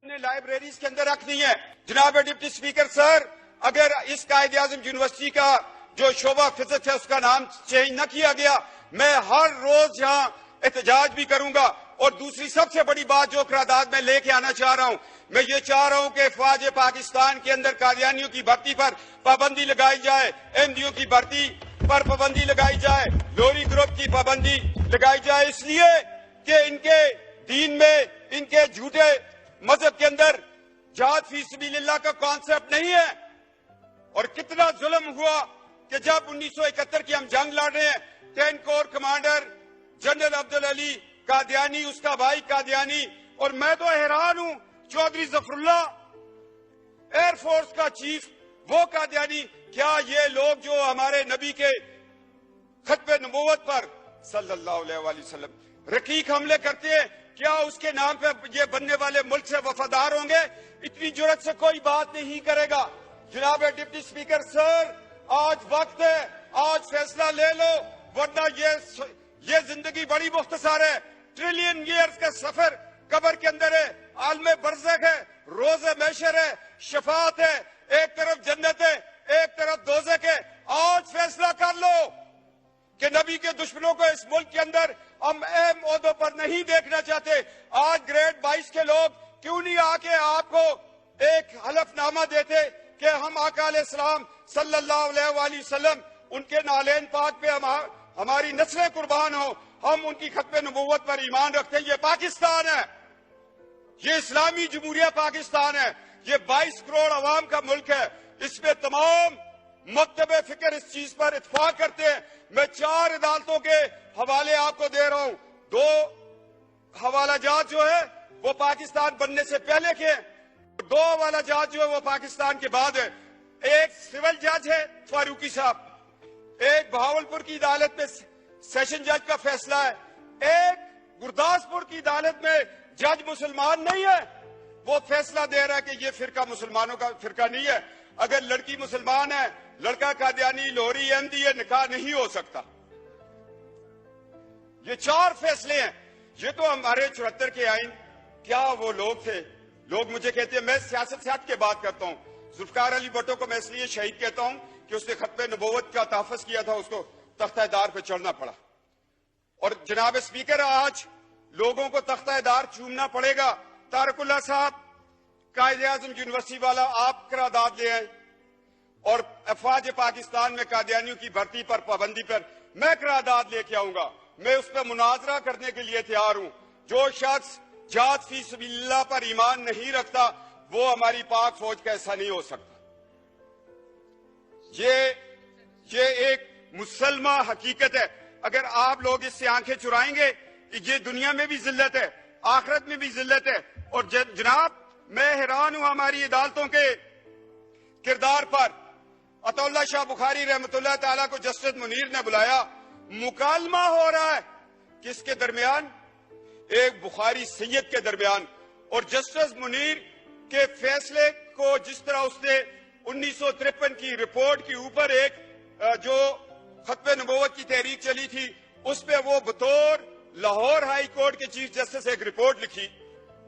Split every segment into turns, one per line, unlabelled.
نے لائبریریز کے اندر رکھنی ہے۔ جناب ڈپٹی اسپیکر سر، اگر اس قائد اعظم یونیورسٹی کا جو شعبہ فزکس ہے اس کا نام چینج نہ کیا گیا، میں ہر روز یہاں احتجاج بھی کروں گا۔ اور دوسری سب سے بڑی بات جو قرارداد میں لے کے آنا چاہ رہا ہوں، میں یہ چاہ رہا ہوں کہ فوج پاکستان کے اندر قادیانیوں کی بھرتی پر پابندی لگائی جائے، احمدیوں کی بھرتی پر پابندی لگائی جائے، لوری گروپ کی پابندی لگائی جائے، اس لیے کہ ان کے دین میں، ان کے جھوٹے مذہب کے اندر جہاد فی سبیل اللہ کا کانسیپٹ نہیں ہے۔ اور کتنا ظلم ہوا کہ جب 1971 کی ہم جنگ لڑ رہے ہیں، 10 corps commander general Abdulali Qadiani, اس کا بھائی قادیانی، اور میں تو حیران ہوں، چودھری ظفر اللہ ایئر فورس کا چیف، وہ قادیانی۔ کیا یہ لوگ جو ہمارے نبی کے ختم نبوت پر صلی اللہ علیہ وآلہ وسلم رقیق حملے کرتے ہیں، کیا اس کے نام پہ یہ بننے والے ملک سے وفادار ہوں گے؟ اتنی جرت سے کوئی بات نہیں کرے گا۔ جناب ڈپٹی اسپیکر سر، آج وقت ہے، آج فیصلہ لے لو، ورنہ یہ زندگی بڑی مختصر ہے۔ ٹریلین ایئرز کا سفر قبر کے اندر ہے، عالم برزخ ہے، روز محشر ہے، شفاعت ہے، ایک طرف جنت ہے، ایک طرف دوزخ ہے۔ آج فیصلہ کر لو کہ نبی کے دشمنوں کو اس ملک کے اندر ہم اہم عہدوں پر نہیں دیکھنا چاہتے۔ آج گریڈ 22 کے لوگ کیوں نہیں آ کے آپ کو ایک حلف نامہ دیتے کہ ہم آقا علیہ السلام صلی اللہ علیہ وآلہ وسلم، ان کے نالین پاک پہ ہماری نسلیں قربان ہوں، ہم ان کی ختم نبوت پر ایمان رکھتے ہیں۔ یہ پاکستان ہے، یہ اسلامی جمہوریہ پاکستان ہے، یہ 22 کروڑ عوام کا ملک ہے، اس میں تمام مکتب فکر اس چیز پر اتفاق کرتے ہیں۔ میں 4 عدالتوں کے حوالے آپ کو دے رہا ہوں، 2 حوالہ جات جو ہے وہ پاکستان بننے سے پہلے کے ہیں، 2 حوالہ جات جو ہے وہ پاکستان کے بعد ہے۔ ایک سول جج ہے فاروقی صاحب، ایک بہاولپور کی عدالت میں سیشن جج کا فیصلہ ہے، ایک گرداسپور کی عدالت میں جج مسلمان نہیں ہے، وہ فیصلہ دے رہا ہے کہ یہ فرقہ مسلمانوں کا فرقہ نہیں ہے۔ اگر لڑکی مسلمان ہے، لڑکا قادیانی، لوہری، احمدی ہے، نکاح نہیں ہو سکتا۔ یہ 4 فیصلے ہیں۔ یہ تو ہمارے 74 کے آئین، کیا وہ لوگ تھے؟ لوگ مجھے کہتے ہیں، میں سیاست سے ہٹ کے بات کرتا ہوں، ذوالفقار علی بھٹو کو میں اس لیے شہید کہتا ہوں کہ اس نے ختم نبوت کا تحفظ کیا تھا، اس کو تختہ دار پہ چڑھنا پڑا۔ اور جناب اسپیکر، آج لوگوں کو تختہ دار چومنا پڑے گا۔ طارق اللہ صاحب، قائد اعظم یونیورسٹی والا، آپ قرارداد لے آئیں، اور افواج پاکستان میں قادیانیوں کی بھرتی پر پابندی پر میں قرارداد لے کے آؤں گا۔ میں اس پہ مناظرہ کرنے کے لیے تیار ہوں۔ جو شخص جہاد فی سبیل اللہ پر ایمان نہیں رکھتا، وہ ہماری پاک فوج کا ایسا نہیں ہو سکتا۔ یہ ایک مسلمہ حقیقت ہے۔ اگر آپ لوگ اس سے آنکھیں چرائیں گے، یہ دنیا میں بھی ذلت ہے، آخرت میں بھی ذلت ہے۔ اور جناب، میں حیران ہوں ہماری عدالتوں کے کردار پر۔ عطا اللہ شاہ بخاری رحمۃ اللہ تعالیٰ کو جسٹس منیر نے بلایا، مکالمہ ہو رہا ہے کس کے درمیان؟ ایک بخاری سید کے درمیان۔ اور جسٹس منیر کے فیصلے کو جس طرح اس نے 1953 کی رپورٹ کے اوپر ایک جو ختم نبوت کی تحریک چلی تھی، اس پہ وہ بطور لاہور ہائی کورٹ کے چیف جسٹس ایک رپورٹ لکھی،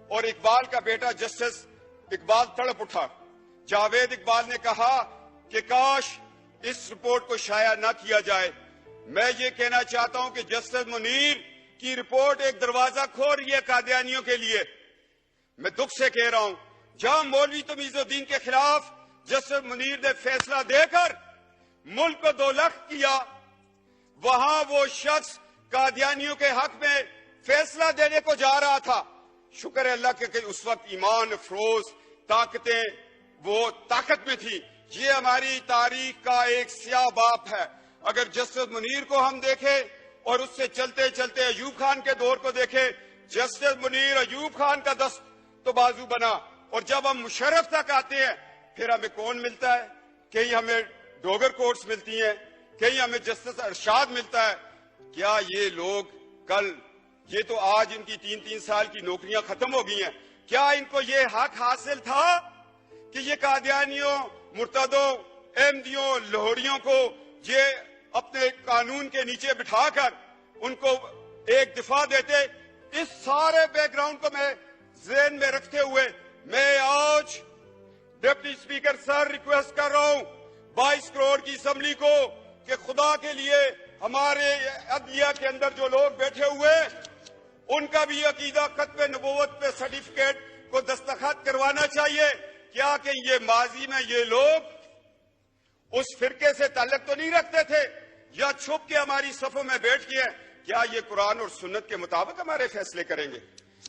اور اقبال کا بیٹا جسٹس اقبال تڑپ اٹھا۔ جاوید اقبال نے کہا کہ کاش اس رپورٹ کو شائع نہ کیا جائے۔ میں یہ کہنا چاہتا ہوں کہ جسٹس منیر کی رپورٹ ایک دروازہ کھول رہی ہے قادیانیوں کے لیے۔ میں دکھ سے کہہ رہا ہوں، جہاں مولوی تمیز الدین کے خلاف جسٹس منیر نے فیصلہ دے کر ملک کو 2 لخت کیا، وہاں وہ شخص قادیانیوں کے حق میں فیصلہ دینے کو جا رہا تھا۔ شکر ہے اللہ کہ اس وقت ایمان افروز طاقتیں وہ طاقت میں تھی۔ یہ ہماری تاریخ کا ایک سیاہ باب ہے۔ اگر جسٹس منیر کو ہم دیکھیں اور اس سے چلتے چلتے ایوب خان کے دور کو دیکھیں، جسٹس منیر ایوب خان کا دست تو بازو بنا، اور جب ہم مشرف تک آتے ہیں پھر ہمیں کون ملتا ہے؟ کہیں ہمیں ڈوگر کورٹس ملتی ہیں، کہیں ہمیں جسٹس ارشاد ملتا ہے۔ کیا یہ لوگ کل، یہ تو آج ان کی 3 سال کی نوکریاں ختم ہو گئی ہیں، کیا ان کو یہ حق حاصل تھا کہ یہ قادیانیوں، مرتدوں، احمدیوں، لوہریوں کو یہ اپنے قانون کے نیچے بٹھا کر ان کو ایک دفاع دیتے؟ اس سارے بیک گراؤنڈ کو میں ذہن میں رکھتے ہوئے डिप्टी स्पीकर सर, रिक्वेस्ट कर रहा हूं 22 करोड़ की असम्बली को कि खुदा के लिए हमारे अदलिया के अंदर जो लोग बैठे हुए उनका भी अकीदा खत्म नबूवत पे सर्टिफिकेट को दस्तखत करवाना चाहिए। क्या कि ये माजी में ये लोग उस फिरके से ताल्लुक तो नहीं रखते थे या छुप के हमारी सफों में बैठ के क्या ये कुरान और सुन्नत के मुताबिक हमारे फैसले करेंगे?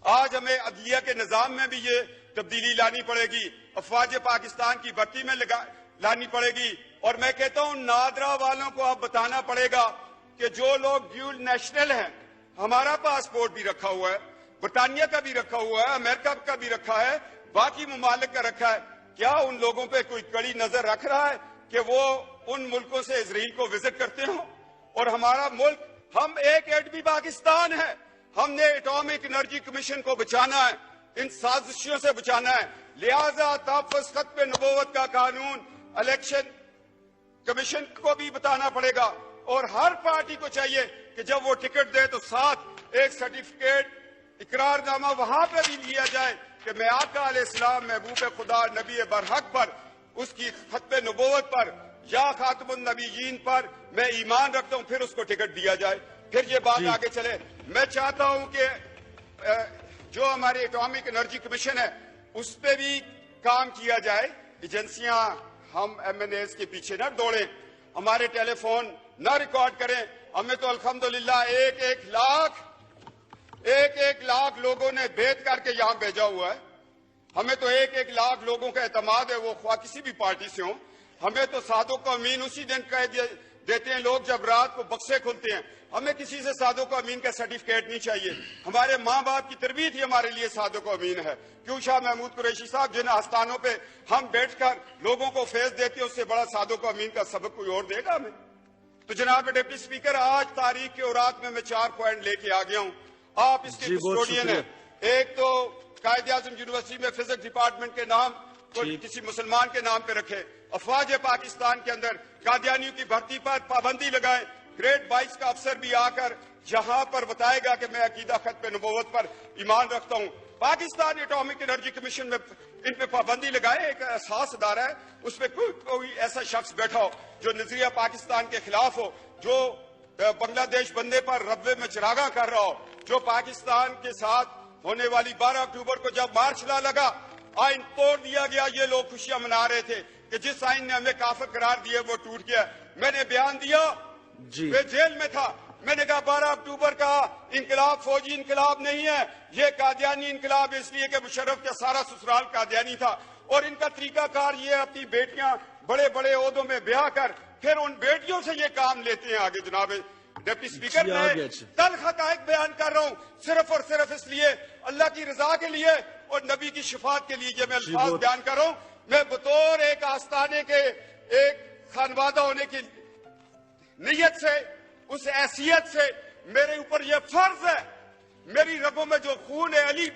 आज हमें अदलिया के निजाम में भी ये तब्दीली लानी पड़ेगी, अफवाज पाकिस्तान की भर्ती में लानी पड़ेगी। और मैं कहता हूं नादरा वालों को अब बताना पड़ेगा कि जो लोग ड्यूल नेशनल हैं, हमारा पासपोर्ट भी रखा हुआ है, ब्रिटानिया का भी रखा हुआ है, अमेरिका का भी रखा है, बाकी ममालिक का रखा है, क्या उन लोगों पे कोई कड़ी नजर रख रहा है कि वो उन मुल्कों से इजराइल को विजिट करते हो? और हमारा मुल्क, हम एक एटमी पाकिस्तान है, हमने एटॉमिक एनर्जी कमीशन को बचाना है, इन साजिशों से बचाना है। लिहाजा तहफ़्फ़ुज़ खत्म नबूवत का कानून इलेक्शन कमीशन को भी बताना पड़ेगा और हर पार्टी को चाहिए कि जब वो टिकट दे तो साथ एक सर्टिफिकेट इकरारनामा वहां पर भी लिया जाए कि मैं आका अलैहिस्सलाम महबूब खुदा नबी बरहक पर, उसकी खत्म नबूवत पर या खातमुन नबीयीन पर मैं ईमान रखता हूं, फिर उसको टिकट दिया जाए, फिर ये बात आगे चले। मैं चाहता हूं कि जो हमारे एटॉमिक एनर्जी कमीशन है उस पर भी काम किया जाए। एजेंसियां, हम MNAs के पीछे न दौड़े, हमारे टेलीफोन न रिकॉर्ड करें। हमें तो अल्हम्दुलिल्लाह एक लाख लोगों ने भेद करके यहां भेजा हुआ है। हमें तो एक लाख लोगों का एतमाद है, वो ख्वाह किसी भी पार्टी से हो। हमें तो सादों को अमीन उसी दिन कह देते हैं लोग जब रात को बक्से खुलते हैं। हमें किसी से सादों को अमीन का सर्टिफिकेट नहीं चाहिए। हमारे माँ बाप की तरबियत ही हमारे लिए सादों को अमीन है। क्यों शाह महमूद कुरैशी साहब, जिन आस्थानों पे हम बैठकर लोगों को फैज देते हैं, उससे बड़ा सादों को अमीन का सबक कोई और देगा हमें? तो जनाब डिप्टी स्पीकर, आज तारीख के औरात में मैं 4 पॉइंट लेके आ गया हूं। आप इसके कस्टोडियन है। एक तो कायदे आजम यूनिवर्सिटी में फिजिक्स डिपार्टमेंट के नाम को किसी मुसलमान के नाम पे रखे, अफवाज पाकिस्तान के अंदर कादियानियों की भर्ती पर पाबंदी लगाए, ग्रेड 22 का अफसर भी आकर जहां पर बताएगा कि मैं अकीदा खत्म नबूवत पर ईमान रखता हूं। पाकिस्तान एटॉमिक एनर्जी कमीशन में इन पे पाबंदी लगाए, एक एहसास अदारा है, उस पर कोई ऐसा शख्स बैठा हो जो नजरिया पाकिस्तान के खिलाफ हो, जो बांग्लादेश बनने पर रब्बे में चिरागा कर रहा हो, जो पाकिस्तान के साथ होने वाली 12 अक्टूबर को जब मार्च ला लगा, आइन तोड़ दिया गया, ये लोग खुशियां मना रहे थे कि जिस आइन ने हमें काफिर करार दिए वो टूट गया। मैंने बयान दिया, वे जेल में था, मैंने कहा 12 अक्टूबर का इंकलाब फौजी इंकलाब नहीं है, ये कादियानी इंकलाब इसलिए कि मुशर्रफ का सारा ससुराल कादियानी था। और इनका तरीकाकार ये अपनी बेटियां बड़े बड़े ओहदों में ब्याह कर फिर उन बेटियों से ये काम लेते हैं आगे। जनाब डिप्टी स्पीकर, मैं तल्ख हक़ाइक़ बयान कर रहा हूं, सिर्फ और सिर्फ इसलिए अल्लाह की रजा के लिए और नबी की शिफात के लिए मैं अल्फाज बयान कर रहा हूं। मैं बतौर एक आस्थाने के एक खानवादा होने की नीयत से, उस हैसियत से मेरे ऊपर यह फर्ज है, मेरी रगों में जो खून है अली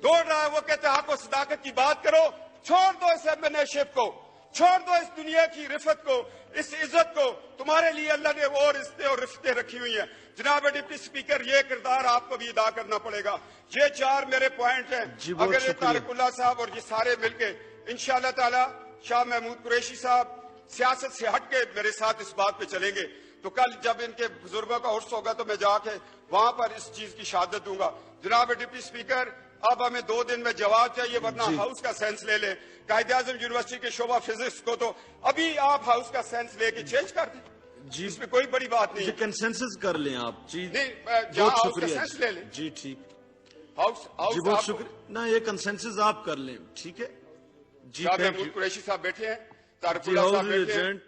दौड़ रहा है, वो कहते हैं आपको सदाकत की बात करो, छोड़ दो इस एमएनएशिप को, छोड़ दो इस दुनिया की रिफत को, इस इज्जत को। तुम्हारे लिए अल्लाह ने और इज्जतें और रिफतें रखी हुई हैं। जनाब डिप्टी स्पीकर, ये किरदार आपको भी अदा करना पड़ेगा। ये 4 मेरे पॉइंट हैं। अगर ये तारिकुल्लाह साहब और ये सारे मिलके इंशाअल्लाह ताला शाह महमूद कुरैशी साहब सियासत से हट के मेरे साथ इस बात पे चलेंगे, तो कल जब इनके बुजुर्गों का उर्स होगा तो मैं जाके वहां पर इस चीज की शहादत दूंगा। जनाब डिप्टी स्पीकर, अब हमें 2 दिन में जवाब चाहिए, वरना हाउस का सेंस ले लें। कायदे आजम यूनिवर्सिटी के शोबा फिजिक्स को तो अभी आप हाउस का सेंस लेके चेंज कर दें जी, इसमें कोई बड़ी बात नहीं है। कंसेंसस कर लें आप जी, नहीं बहुत शुक्रिया ले लें जी। ठीक, हाउस जी बहुत शुक्रिया ना, ये कंसेंसस आप कर लें, ठीक है जी। महमूद कुरैशी साहब बैठे हैं, तारिकुल्लाह साहब बैठे हैं।